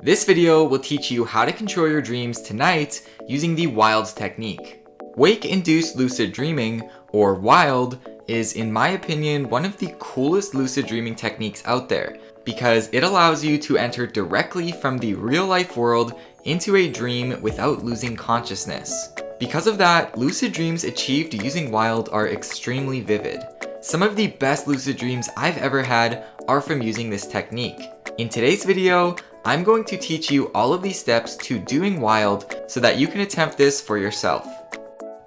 This video will teach you how to control your dreams tonight using the WILD technique. Wake-induced lucid dreaming, or WILD, is in my opinion one of the coolest lucid dreaming techniques out there because it allows you to enter directly from the real-life world into a dream without losing consciousness. Because of that, lucid dreams achieved using WILD are extremely vivid. Some of the best lucid dreams I've ever had are from using this technique. In today's video, I'm going to teach you all of these steps to doing WILD so that you can attempt this for yourself.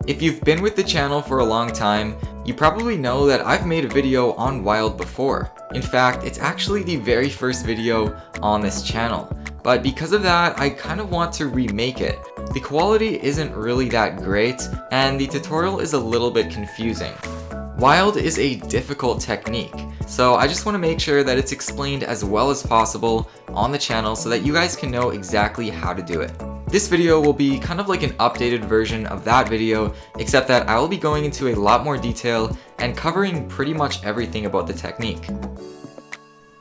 If you've been with the channel for a long time, you probably know that I've made a video on WILD before. In fact, it's actually the very first video on this channel. But because of that, I kind of want to remake it. The quality isn't really that great, and the tutorial is a little bit confusing. WILD is a difficult technique, so I just want to make sure that it's explained as well as possible on the channel so that you guys can know exactly how to do it. This video will be kind of like an updated version of that video, except that I will be going into a lot more detail and covering pretty much everything about the technique.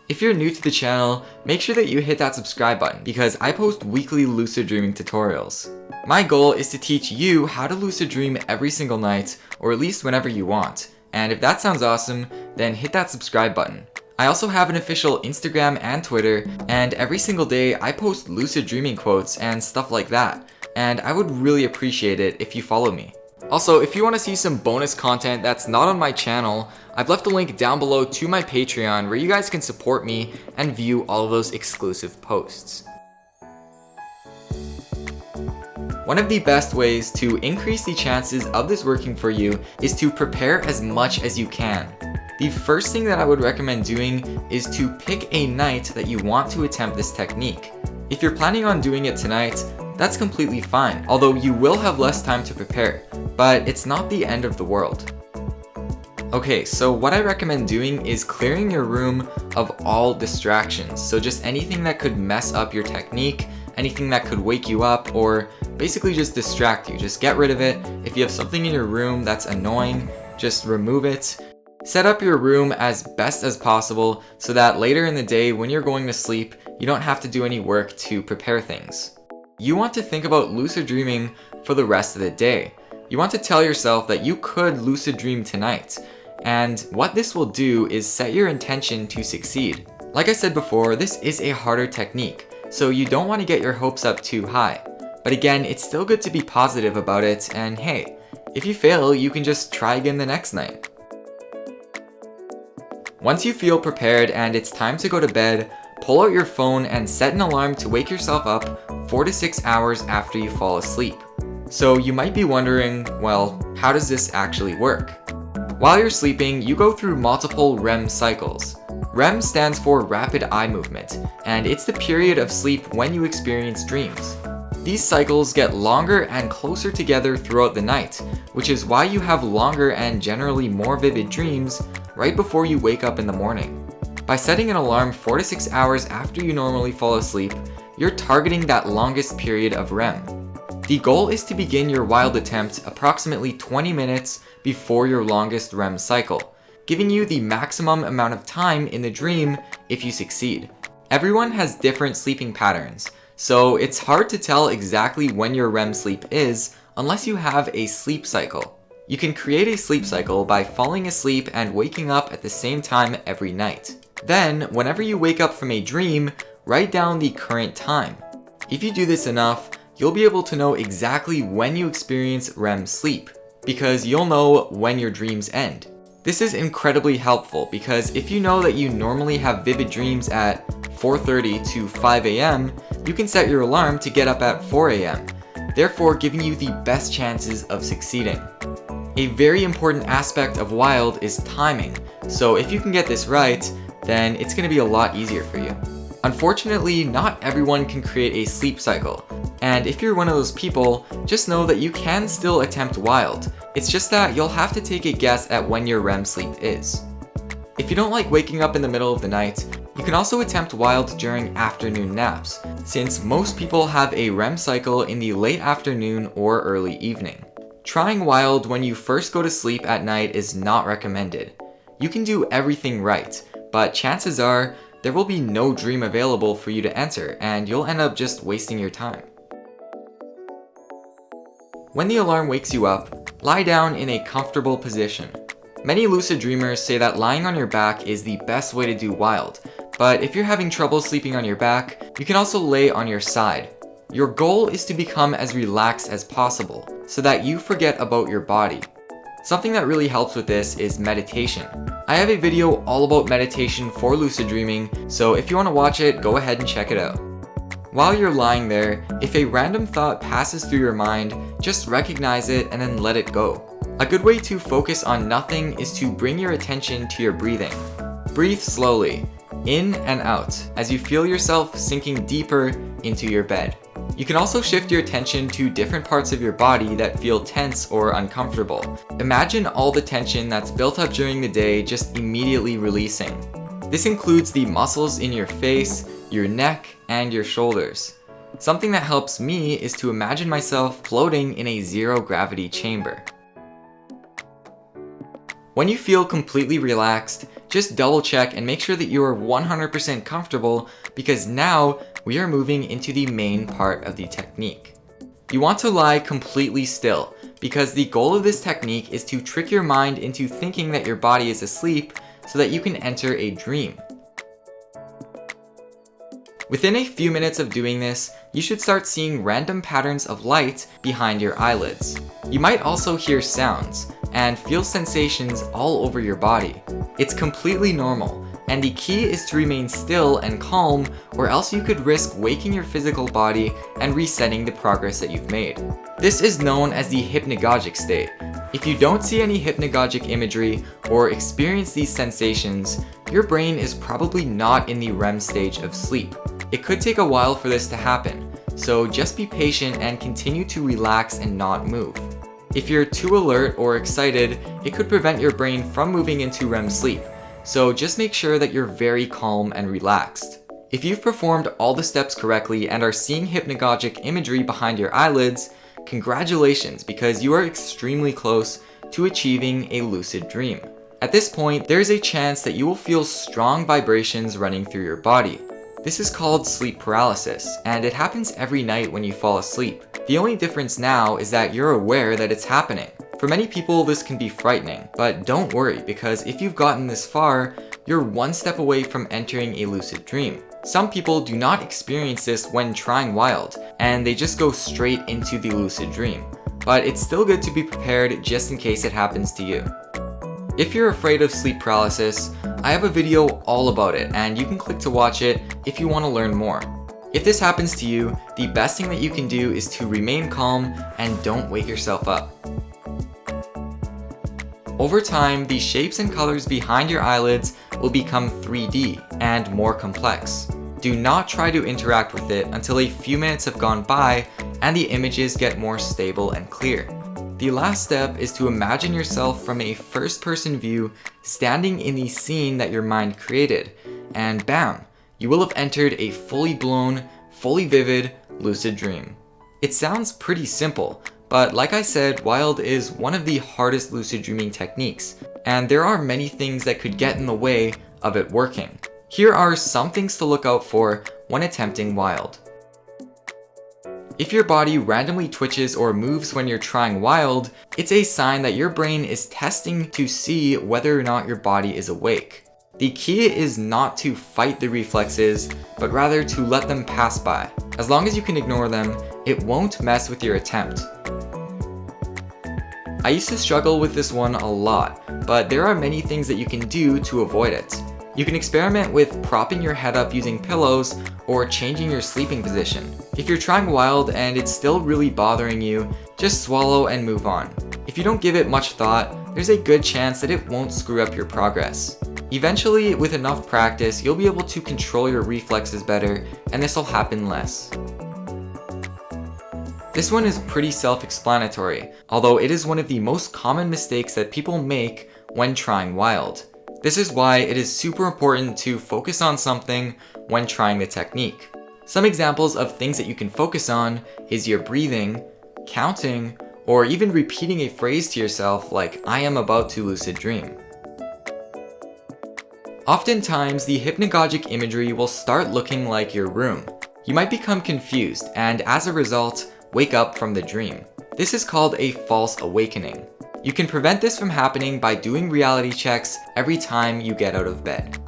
If you're new to the channel, make sure that you hit that subscribe button because I post weekly lucid dreaming tutorials. My goal is to teach you how to lucid dream every single night, or at least whenever you want. And if that sounds awesome, then hit that subscribe button. I also have an official Instagram and Twitter, and every single day I post lucid dreaming quotes and stuff like that, and I would really appreciate it if you follow me. Also, if you want to see some bonus content that's not on my channel, I've left a link down below to my Patreon where you guys can support me and view all of those exclusive posts. One of the best ways to increase the chances of this working for you is to prepare as much as you can. The first thing that I would recommend doing is to pick a night that you want to attempt this technique. If you're planning on doing it tonight, that's completely fine, although you will have less time to prepare, but it's not the end of the world. Okay, so what I recommend doing is clearing your room of all distractions, so just anything that could mess up your technique, anything that could wake you up, or basically just distract you. Just get rid of it. If you have something in your room that's annoying, just remove it. Set up your room as best as possible so that later in the day when you're going to sleep, you don't have to do any work to prepare things. You want to think about lucid dreaming for the rest of the day. You want to tell yourself that you could lucid dream tonight. And what this will do is set your intention to succeed. Like I said before, this is a harder technique, so you don't want to get your hopes up too high. But again, it's still good to be positive about it, and hey, if you fail, you can just try again the next night. Once you feel prepared and it's time to go to bed, pull out your phone and set an alarm to wake yourself up 4 to 6 hours after you fall asleep. So you might be wondering, well, how does this actually work? While you're sleeping, you go through multiple REM cycles. REM stands for rapid eye movement, and it's the period of sleep when you experience dreams. These cycles get longer and closer together throughout the night, which is why you have longer and generally more vivid dreams right before you wake up in the morning. By setting an alarm 4 to 6 hours after you normally fall asleep, you're targeting that longest period of REM. The goal is to begin your WILD attempt approximately 20 minutes before your longest REM cycle, giving you the maximum amount of time in the dream if you succeed. Everyone has different sleeping patterns, so it's hard to tell exactly when your REM sleep is unless you have a sleep cycle. You can create a sleep cycle by falling asleep and waking up at the same time every night. Then, whenever you wake up from a dream, write down the current time. If you do this enough, you'll be able to know exactly when you experience REM sleep, because you'll know when your dreams end. This is incredibly helpful because if you know that you normally have vivid dreams at 4:30 to 5 a.m., you can set your alarm to get up at 4 a.m., therefore giving you the best chances of succeeding. A very important aspect of WILD is timing, so if you can get this right, then it's going to be a lot easier for you. Unfortunately, not everyone can create a sleep cycle, and if you're one of those people, just know that you can still attempt WILD. It's just that you'll have to take a guess at when your REM sleep is. If you don't like waking up in the middle of the night, you can also attempt WILD during afternoon naps, since most people have a REM cycle in the late afternoon or early evening. Trying WILD when you first go to sleep at night is not recommended. You can do everything right, but chances are there will be no dream available for you to enter, and you'll end up just wasting your time. When the alarm wakes you up, lie down in a comfortable position. Many lucid dreamers say that lying on your back is the best way to do wild, but if you're having trouble sleeping on your back, you can also lay on your side. Your goal is to become as relaxed as possible, so that you forget about your body. Something that really helps with this is meditation. I have a video all about meditation for lucid dreaming, so if you want to watch it, go ahead and check it out. While you're lying there, if a random thought passes through your mind, just recognize it and then let it go. A good way to focus on nothing is to bring your attention to your breathing. Breathe slowly, in and out, as you feel yourself sinking deeper into your bed. You can also shift your attention to different parts of your body that feel tense or uncomfortable. Imagine all the tension that's built up during the day just immediately releasing. This includes the muscles in your face, your neck, and your shoulders. Something that helps me is to imagine myself floating in a zero-gravity chamber. When you feel completely relaxed, just double check and make sure that you are 100% comfortable, because now we are moving into the main part of the technique. You want to lie completely still, because the goal of this technique is to trick your mind into thinking that your body is asleep so that you can enter a dream. Within a few minutes of doing this, you should start seeing random patterns of light behind your eyelids. You might also hear sounds and feel sensations all over your body. It's completely normal, and the key is to remain still and calm, or else you could risk waking your physical body and resetting the progress that you've made. This is known as the hypnagogic state. If you don't see any hypnagogic imagery or experience these sensations, your brain is probably not in the REM stage of sleep. It could take a while for this to happen, so just be patient and continue to relax and not move. If you're too alert or excited, it could prevent your brain from moving into REM sleep, so just make sure that you're very calm and relaxed. If you've performed all the steps correctly and are seeing hypnagogic imagery behind your eyelids, congratulations, because you are extremely close to achieving a lucid dream. At this point, there is a chance that you will feel strong vibrations running through your body. This is called sleep paralysis, and it happens every night when you fall asleep. The only difference now is that you're aware that it's happening. For many people, this can be frightening, but don't worry, because if you've gotten this far, you're one step away from entering a lucid dream. Some people do not experience this when trying wild, and they just go straight into the lucid dream. But it's still good to be prepared just in case it happens to you. If you're afraid of sleep paralysis, I have a video all about it, and you can click to watch it if you want to learn more. If this happens to you, the best thing that you can do is to remain calm and don't wake yourself up. Over time, the shapes and colors behind your eyelids will become 3D and more complex. Do not try to interact with it until a few minutes have gone by and the images get more stable and clear. The last step is to imagine yourself from a first-person view standing in the scene that your mind created, and bam, you will have entered a fully blown, fully vivid lucid dream. It sounds pretty simple, but like I said, wild is one of the hardest lucid dreaming techniques, and there are many things that could get in the way of it working. Here are some things to look out for when attempting wild. If your body randomly twitches or moves when you're trying wild, it's a sign that your brain is testing to see whether or not your body is awake. The key is not to fight the reflexes, but rather to let them pass by. As long as you can ignore them, it won't mess with your attempt. I used to struggle with this one a lot, but there are many things that you can do to avoid it. You can experiment with propping your head up using pillows or changing your sleeping position. If you're trying wild and it's still really bothering you, just swallow and move on. If you don't give it much thought, there's a good chance that it won't screw up your progress. Eventually, with enough practice, you'll be able to control your reflexes better, and this will happen less. This one is pretty self-explanatory, although it is one of the most common mistakes that people make when trying wild. This is why it is super important to focus on something when trying the technique. Some examples of things that you can focus on is your breathing, counting, or even repeating a phrase to yourself like, "I am about to lucid dream." Oftentimes, the hypnagogic imagery will start looking like your room. You might become confused and as a result, wake up from the dream. This is called a false awakening. You can prevent this from happening by doing reality checks every time you get out of bed.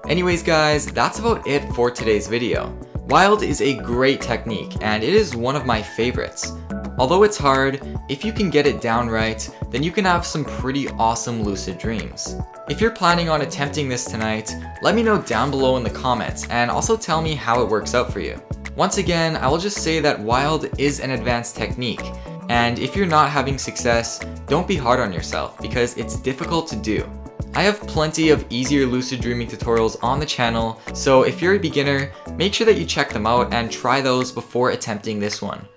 Anyways guys, that's about it for today's video. Wild is a great technique and it is one of my favorites. Although it's hard, if you can get it down right, then you can have some pretty awesome lucid dreams. If you're planning on attempting this tonight, let me know down below in the comments and also tell me how it works out for you. Once again, I will just say that Wild is an advanced technique, and if you're not having success, don't be hard on yourself because it's difficult to do. I have plenty of easier lucid dreaming tutorials on the channel, so if you're a beginner, make sure that you check them out and try those before attempting this one.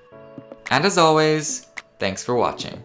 And as always, thanks for watching.